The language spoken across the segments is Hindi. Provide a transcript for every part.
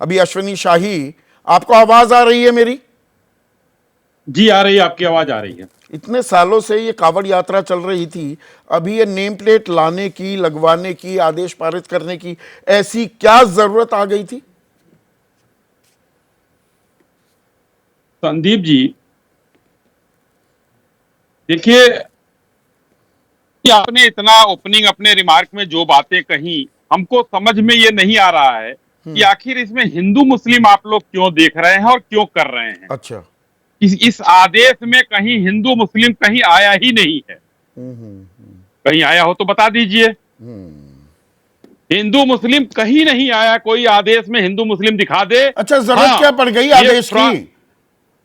अभी अश्विनी शाही, आपको आवाज आ रही है मेरी? जी आ रही है, आपकी आवाज आ रही है। इतने सालों से ये कावड़ यात्रा चल रही थी, अभी ये नेम प्लेट लाने की, लगवाने की, आदेश पारित करने की ऐसी क्या जरूरत आ गई थी? संदीप जी, देखिए कि आपने इतना ओपनिंग अपने रिमार्क में जो बातें कही, हमको समझ में ये नहीं आ रहा है कि आखिर इसमें हिंदू मुस्लिम आप लोग क्यों देख रहे हैं और क्यों कर रहे हैं। अच्छा। इस आदेश में कहीं हिंदू मुस्लिम कहीं आया ही नहीं है। कहीं आया हो तो बता दीजिए। हिंदू मुस्लिम कहीं नहीं आया, कोई आदेश में हिंदू मुस्लिम दिखा दे। अच्छा, जरूरत हाँ, क्या पड़ गई ये आदेश की?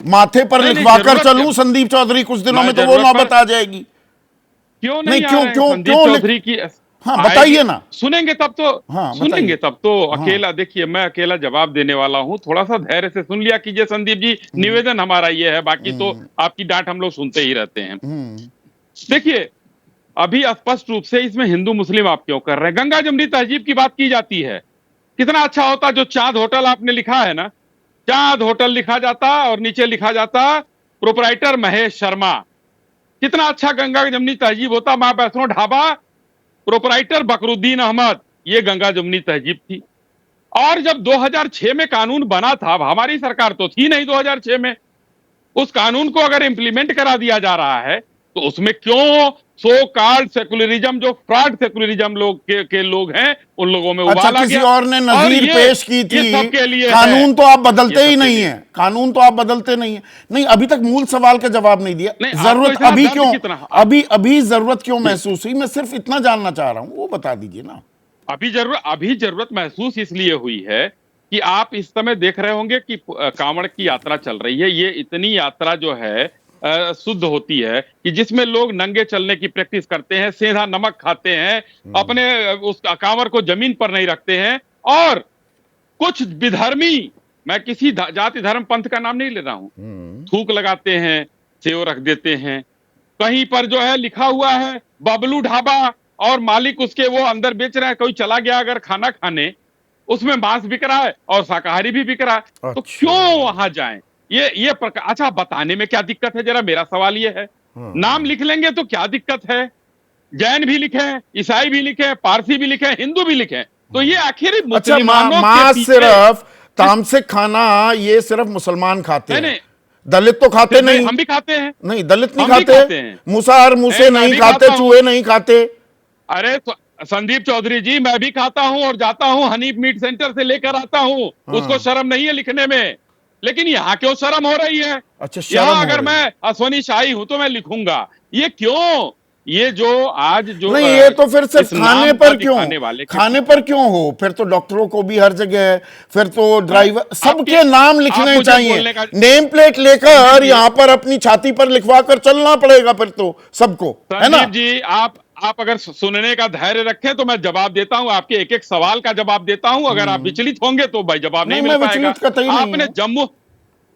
माथे पर नहीं लिखवा कर जरूरत चलूं संदीप चौधरी, कुछ दिनों में तो वो जरूरत नौबत आ जाएगी। क्यों नहीं, नहीं आ क्यों रहे हैं क्यों संदीप क्यों चौधरी की? हाँ, आएगी, बताइए ना। सुनेंगे तब तो। हाँ, सुनेंगे बताइए। तब तो। हाँ। अकेला देखिए, मैं अकेला जवाब देने वाला हूँ, थोड़ा सा धैर्य से सुन लिया कीजिए संदीप जी। निवेदन हमारा ये है, बाकी तो आपकी डांट हम लोग सुनते ही रहते हैं। देखिए, अभी स्पष्ट रूप से इसमें हिंदू मुस्लिम आप क्यों कर रहे हैं? गंगा जमुनी तहजीब की बात की जाती है। कितना अच्छा होता जो चांद होटल आपने लिखा है ना, चांद होटल लिखा जाता और नीचे लिखा जाता प्रोपराइटर महेश शर्मा। कितना अच्छा गंगा जमुनी तहजीब होता। मां वैष्णो ढाबा, प्रोपराइटर बकरुद्दीन अहमद। ये गंगा जमुनी तहजीब थी। और जब 2006 में कानून बना था, अब हमारी सरकार तो थी नहीं 2006 में, उस कानून को अगर इंप्लीमेंट करा दिया जा रहा है तो उसमें क्यों सो कॉल्ड सेकुलरिज्म, जो फ्रॉड सेकुलरिज्म लोग के लोग हैं, उन लोगों में अच्छा, उबाल आ किसी गया। और ने और नजीर पेश की ये थी। सबके लिए कानून है। तो आप ये बदलते ही सबके नहीं लिए है, कानून तो आप बदलते नहीं है। नहीं, अभी तक मूल सवाल का जवाब नहीं दिया। नहीं, आपको जरूरत इतना अभी दर्द क्यों, कितना अभी अभी जरूरत क्यों महसूस हुई? मैं सिर्फ इतना जानना चाह रहा हूं, वो बता दीजिए ना। अभी जरूरत महसूस इसलिए हुई है कि आप इस समय देख रहे होंगे कि कांवड़ की यात्रा चल रही है। ये इतनी यात्रा जो है शुद्ध होती है कि जिसमें लोग नंगे चलने की प्रैक्टिस करते हैं, सेंधा नमक खाते हैं, अपने उस कांवड़ को जमीन पर नहीं रखते हैं। और कुछ विधर्मी, मैं किसी जाति धर्म पंथ का नाम नहीं ले रहा हूं, थूक लगाते हैं, सेव रख देते हैं। कहीं पर जो है लिखा हुआ है बबलू ढाबा, और मालिक उसके वो अंदर बेच रहा है। कोई चला गया अगर खाना खाने, उसमें मांस बिक रहा है और शाकाहारी भी बिक रहा है, तो अच्छा। क्यों वहां जाएं? ये प्रकार। अच्छा, बताने में क्या दिक्कत है? जरा मेरा सवाल ये है। नाम लिख लेंगे तो क्या दिक्कत है? जैन भी लिखे, ईसाई भी लिखे, पारसी भी लिखे, हिंदू भी लिखे, तो ये आखिर अच्छा, मुसलमानों के मांस पीछे सिर्फ तामसिक खाना ये सिर्फ मुसलमान खाते नहीं हैं, नहीं दलित तो खाते नहीं, नहीं। हम भी खाते हैं। नहीं, दलित नहीं हम भी खाते, खाते हैं। मूसा और मूसे मैं नहीं भी खाते, खाता हूं। चूहे नहीं खाते। अरे संदीप चौधरी जी, मैं भी खाता हूं और जाता हूं, हनीफ मीट सेंटर से लेकर आता हूं। उसको शर्म नहीं है लिखने में, लेकिन यहाँ क्यों शर्म हो रही है? अच्छा, शर्म यहाँ हो अगर रही मैं है। अश्वनी शाही हूं तो मैं लिखूंगा। ये क्यों? ये जो आज जो नहीं, ये तो फिर सिर्फ इस खाने नाम पर का क्यों, दिखाने वाले के खाने पीछे पर क्यों हो? फिर तो डॉक्टरों को भी हर जगह है, फिर तो ड्राइवर आपके सबके नाम आप लिखने मुझे चाहिए। बोलने का नेम प्लेट संदीप लेकर जी, यहां पर अपनी छाती पर लिखवा कर चलना पड़ेगा फिर तो सबको, है ना? संदीप जी, आप अगर सुनने का धैर्य रखें तो मैं जवाब देता हूं, आपके एक एक सवाल का जवाब देता हूं। अगर आप विचलित होंगे तो भाई जवाब नहीं, नहीं मिल मैं पाएगा। विचलित कतई नहीं आपने हूं। जम्मू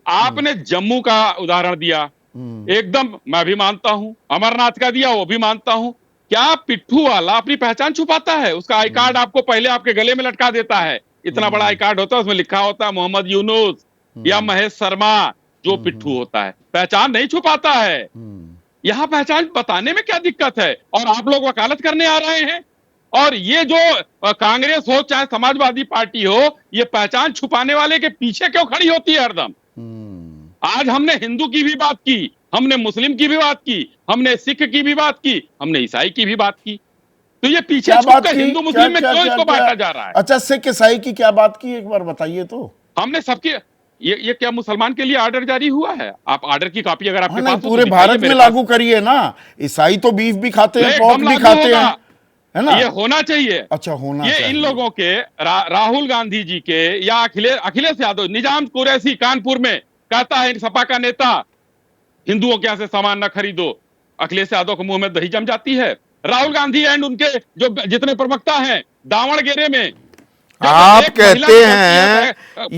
आपने जम्मू का उदाहरण दिया, एकदम मैं भी मानता हूं। अमरनाथ का दिया, वो भी मानता हूं। क्या पिट्ठू वाला अपनी पहचान छुपाता है? उसका आई कार्ड आपको पहले आपके गले में लटका देता है। इतना बड़ा आई कार्ड होता है, उसमें लिखा होता है मोहम्मद यूनुस या महेश शर्मा। जो पिट्ठू होता है पहचान नहीं छुपाता है। यहां पहचान बताने में क्या दिक्कत है? और आप लोग वकालत करने आ रहे हैं। और ये जो कांग्रेस हो चाहे समाजवादी पार्टी हो, ये पहचान छुपाने वाले के पीछे क्यों खड़ी होती है हरदम? आज हमने हिंदू की भी बात की, हमने मुस्लिम की भी बात की, हमने सिख की भी बात की, हमने ईसाई की भी बात की, तो ये पीछे क्या छुप बात कर की? हिंदू क्या मुस्लिम में क्या क्यों क्या इसको क्या? बांटा जा रहा है? अच्छा, सिख ईसाई की क्या बात की, एक बार बताइए तो। हमने सबके ये क्या मुसलमान के लिए ऑर्डर जारी हुआ है? आप ऑर्डर की कॉपी अगर हाँ, आपके नहीं, पास हो तो पूरे दिखाइए भारत में मेरे पास। लागू करिए ना। ईसाई तो बीफ भी खाते हैं, पोर्क एकदम भी लागू खाते होगा। हैं, है ना? ये होना चाहिए। अच्छा, होना ये इन चाहिए। लोगों के राहुल गांधी जी के या अखिलेश यादव, निजाम कुरैशी कानपुर में कहता है सपा का नेता, हिंदुओं के यहां से सामान न खरीदो। अखिलेश यादव के मुंह में दही जम जाती है। राहुल गांधी एंड उनके जो जितने प्रवक्ता हैं, दावणगेरे में जब आप एक महिला कहते निकलती हैं है,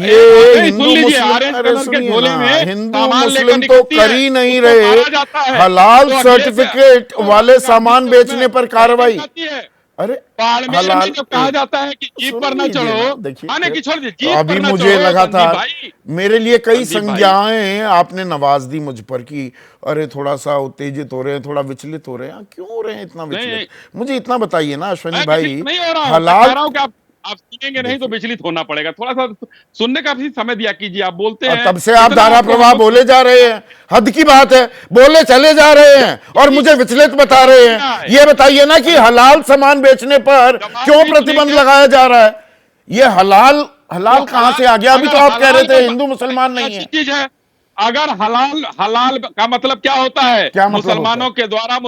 ये सुन हिंदू लीजिए, मुस्लिम, ऑरेंज अरे कलर के सुनिए झोले ना, में हिंदू सामान लेकर मुस्लिम तो निकलती कर है, ही नहीं उसको रहे। मारा जाता है। हलाल तो अखिलेश सर्टिफिकेट वाले गांधी सामान तो उसमें बेचने पर दही जम कार्रवाई। जाती है। अरे बाड़मेर में जब कहा जाता है कि जीप पर न चढ़ो, देखिए खाने की छोड़ दीजिए, तो जीप अभी पर न मुझे चढ़ो, लगा था संदीप भाई, मेरे लिए कई संदीप भाई। संज्ञाएं आपने नवाज दी मुझ पर कि अरे थोड़ा सा उत्तेजित हो रहे हैं, थोड़ा विचलित हो रहे हैं। क्यों हो रहे हैं इतना नहीं, विचलित? मुझे इतना बताइए ना अश्वनी मैं भाई, विचलित नहीं हो रहा हूं, मैं हलाल कह रहा हूं कि आप सुनेंगे नहीं तो विचलित होना पड़ेगा। थोड़ा सा सुनने का भी समय दिया कीजिए। आप बोलते और हैं, तब से आप इतना धारा आपको प्रवाह हम लोग बोले जा रहे हैं, हद की बात है, बोले चले जा रहे हैं और मुझे विचलित बता रहे हैं। ये बताइए ना कि हलाल सामान बेचने पर क्यों प्रतिबंध लगाया जा रहा है? ये हलाल हलाल कहां से आ गया? अभी तो आप कह रहे थे हिंदू मुसलमान नहीं है। चीज है। अगर हलाल हलाल का मतलब क्या होता है? क्या मतलब मुसलमानों के द्वारा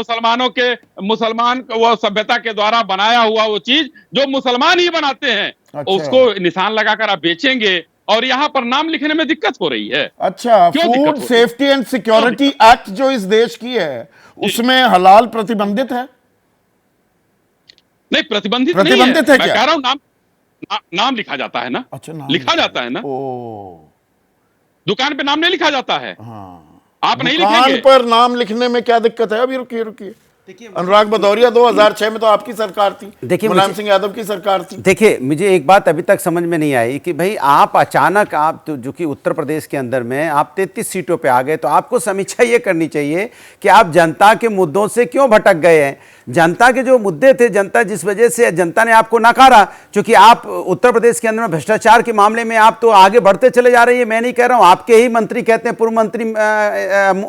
मुसलमान वो सभ्यता के द्वारा बनाया हुआ वो चीज जो मुसलमान ही बनाते हैं, अच्छा। उसको निशान लगाकर आप बेचेंगे और यहाँ पर नाम लिखने में दिक्कत हो रही है। अच्छा, क्यों फूड दिक्कत हो रही है? सेफ्टी एंड सिक्योरिटी एक्ट जो इस देश की है उसमें हलाल प्रतिबंधित है? नहीं, प्रतिबंधित नहीं है। प्रतिबंधित है मैं क्या? कह रहा हूं नाम लिखा जाता है ना। अच्छा, नाम लिखा जाता है ना। ओ, दुकान पे नाम नहीं लिखा जाता है। हाँ, आप नहीं दुकान लिखेंगे। पर नाम लिखने में क्या दिक्कत है? अभी रुकिए रुकिए, अनुराग भदौरिया 2006 में तो आपकी सरकार थी, देखिए मुलायम सिंह यादव की सरकार थी। देखिए, मुझे एक बात अभी तक समझ में नहीं आई कि भाई आप अचानक आप तो जो कि उत्तर प्रदेश के अंदर में आप 33 सीटों पे आ गए, तो आपको समीक्षा ये करनी चाहिए कि आप जनता के मुद्दों से क्यों भटक गए हैं। जनता के जो मुद्दे थे, जनता जिस वजह से जनता ने आपको नकारा, क्योंकि आप उत्तर प्रदेश के अंदर में भ्रष्टाचार के मामले में आप तो आगे बढ़ते चले जा रहे हैं। मैं नहीं कह रहा हूं, आपके ही मंत्री कहते हैं, पूर्व मंत्री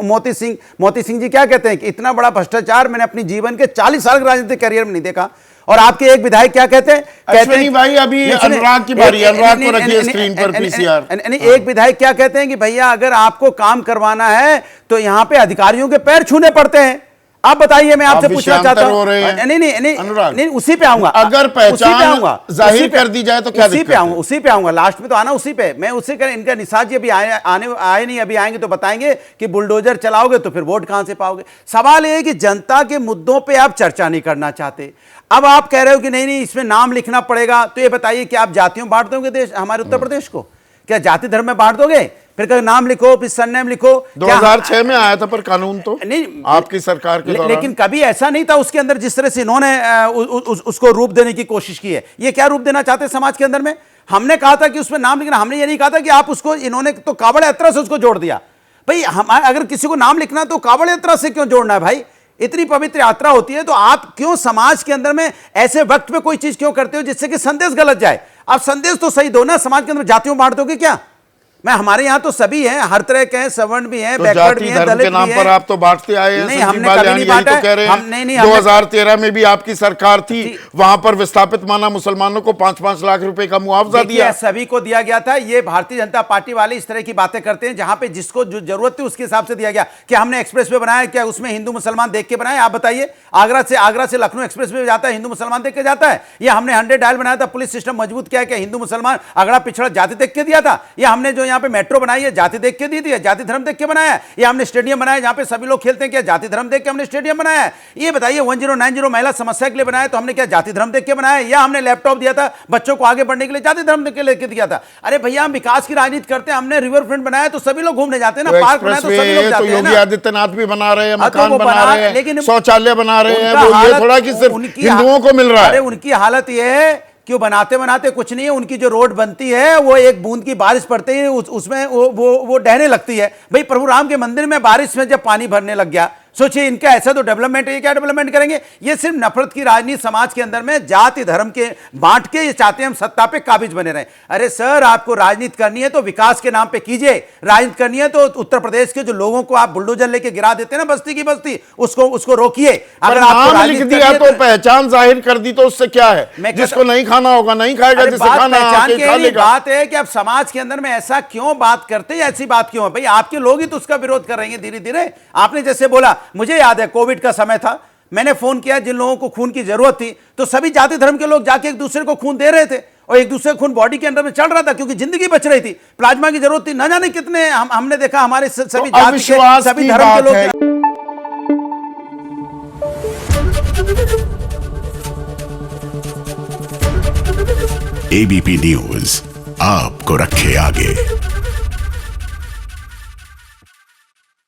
मोती सिंह जी क्या कहते हैं कि इतना बड़ा भ्रष्टाचार मैंने अपनी जीवन के 40 साल के राजनीतिक करियर में नहीं देखा। और आपके एक विधायक क्या कहते हैं? अश्विनी भाई, अभी अनुराग की बारी, अनुराग को रखिए स्क्रीन पर पीसीआर। एक विधायक क्या कहते हैं कि भैया अगर आपको काम करवाना है तो यहां पे अधिकारियों के पैर छूने पड़ते हैं। आप बताइए, मैं आपसे पूछना चाहता हूं। नहीं, उसी पे आऊंगा। अगर पहचान जाहिर कर दी जाए तो क्या दिक्कत है? उसी पे आऊंगा, लास्ट में तो आना उसी पे। मैं उससे करें, इनका निषाद जी अभी आए नहीं, अभी आएंगे तो बताएंगे कि बुलडोजर चलाओगे तो फिर वोट कहां से पाओगे। सवाल यह है कि जनता के मुद्दों पे आप चर्चा नहीं करना चाहते। अब आप कह रहे हो कि नहीं इसमें नाम लिखना पड़ेगा, तो ये बताइए कि आप जातियों बांट दोगे देश, हमारे उत्तर प्रदेश को? क्या जाति धर्म में बांट दोगे? फिर कहीं नाम लिखो, फिर सरनेम लिखो। 2006 में आया था पर कानून तो नहीं, आपकी सरकार के दौरान। लेकिन कभी ऐसा नहीं था उसके अंदर जिस तरह से इन्होंने उसको रूप देने की कोशिश की है। ये क्या रूप देना चाहते हैं समाज के अंदर में? हमने कहा था कि उसमें नाम लिखना, हमने ये नहीं कहा था कि आप उसको, इन्होंने तो कावड़ यात्रा से उसको जोड़ दिया। भाई हम अगर किसी को नाम लिखना तो कावड़ यात्रा से क्यों जोड़ना है भाई? इतनी पवित्र यात्रा होती है, तो आप क्यों समाज के अंदर में ऐसे वक्त में कोई चीज क्यों करते हो जिससे कि संदेश गलत जाए? आप संदेश तो सही दो ना। समाज के अंदर जातियों बांट दोगे क्या? मैं हमारे यहाँ तो सभी हैं, हर तरह के हैं, सवर्ण भी हैं, बैकवर्ड भी हैं, दलित के नाम भी पर हैं। आप तो बांटते आए हैं। नहीं, हमने कभी नहीं बांटा। तो कह रहे हैं, नहीं, 2013 में भी आपकी सरकार थी, वहां पर विस्थापित माना मुसलमानों को 5-5 लाख रुपए का मुआवजा दिया, सभी को दिया गया था। ये भारतीय जनता पार्टी वाले इस तरह की बातें करते हैं, जहां पे जिसको जो जरूरत थी उसके हिसाब से दिया गया। क्या हमने एक्सप्रेस वे बनाया? क्या उसमें हिंदू मुसलमान देख के बनाया? आप बताइए। आगरा से लखनऊ एक्सप्रेस वे जाता है, हिंदू मुसलमान देख के जाता है? या हमने 100 डायल बनाया था, पुलिस सिस्टम मजबूत किया है, क्या हिंदू मुसलमान अगड़ा पिछड़ा जाति देख के दिया था? या हमने जो यहाँ पे मेट्रो बनाई है जाति देख के दी थी, जाति धर्म देख के बनाया है? या हमने स्टेडियम बनाया जहां पे सभी लोग खेलते हैं, क्या जाति धर्म देख के हमने स्टेडियम बनाया है? ये बताइए। 1090 महिला समस्या के लिए बनाया, तो हमने क्या जाति धर्म देख के बनाया? या हमने लैपटॉप दिया था बच्चों को आगे बढ़ने के लिए, जाति धर्म देख के लेके दिया था? अरे भैया, हम विकास की राजनीति करते हैं। हमने रिवर फ्रंट बनाया तो सभी लोग घूमने जाते हैं ना, पार्क बनाया तो सभी लोग जाते हैं ना। योगी आदित्यनाथ भी बना रहे हैं, हाँ, तो मकान वो बना रहे हैं, लेकिन शौचालय बना रहे हैं। उनका वो ये हालत- थोड़ा कि सिर्फ उनकी हिंदुओं को मिल रहा है। अरे उनकी हालत ये है कि वो बनाते बनाते कुछ नहीं है। उनकी जो रोड बनती है वो एक बूंद की बारिश पड़ते ही उसमें वो डहने लगती है। भाई, प्रभु राम के मंदिर में बारिश में जब पानी भरने लग गया, सोचिए इनका ऐसा तो डेवलपमेंट है, ये क्या डेवलपमेंट करेंगे? ये सिर्फ नफरत की राजनीति समाज के अंदर में जाति धर्म के बांट के ये चाहते हैं हम सत्ता पे काबिज बने रहे। अरे सर, आपको राजनीति करनी है तो विकास के नाम पे कीजिए। राजनीति करनी है तो उत्तर प्रदेश के जो लोगों को आप बुलडोजर लेके गिरा देते हैं ना, बस्ती की बस्ती, उसको रोकिए। अगर नाम लिख दिया तो पहचान जाहिर कर दी तो उससे क्या है? जिसको नहीं खाना होगा नहीं खाएगा, जिसे खाना है बात है कि आप समाज के अंदर में ऐसा क्यों बात करते हैं? ऐसी बात क्यों है भाई? आपके लोग ही तो उसका विरोध कर रहे हैं धीरे धीरे। आपने जैसे बोला, मुझे याद है कोविड का समय था, मैंने फोन किया, जिन लोगों को खून की जरूरत थी तो सभी जाति धर्म के लोग जाके एक दूसरे को खून दे रहे थे और एक दूसरे खून बॉडी के अंदर में चल रहा था, क्योंकि जिंदगी बच रही थी, प्लाज्मा की जरूरत थी। न जाने कितने हमने देखा हमारे सभी जाति के, सभी धर्म के लोग। एबीपी न्यूज आपको रखे आगे।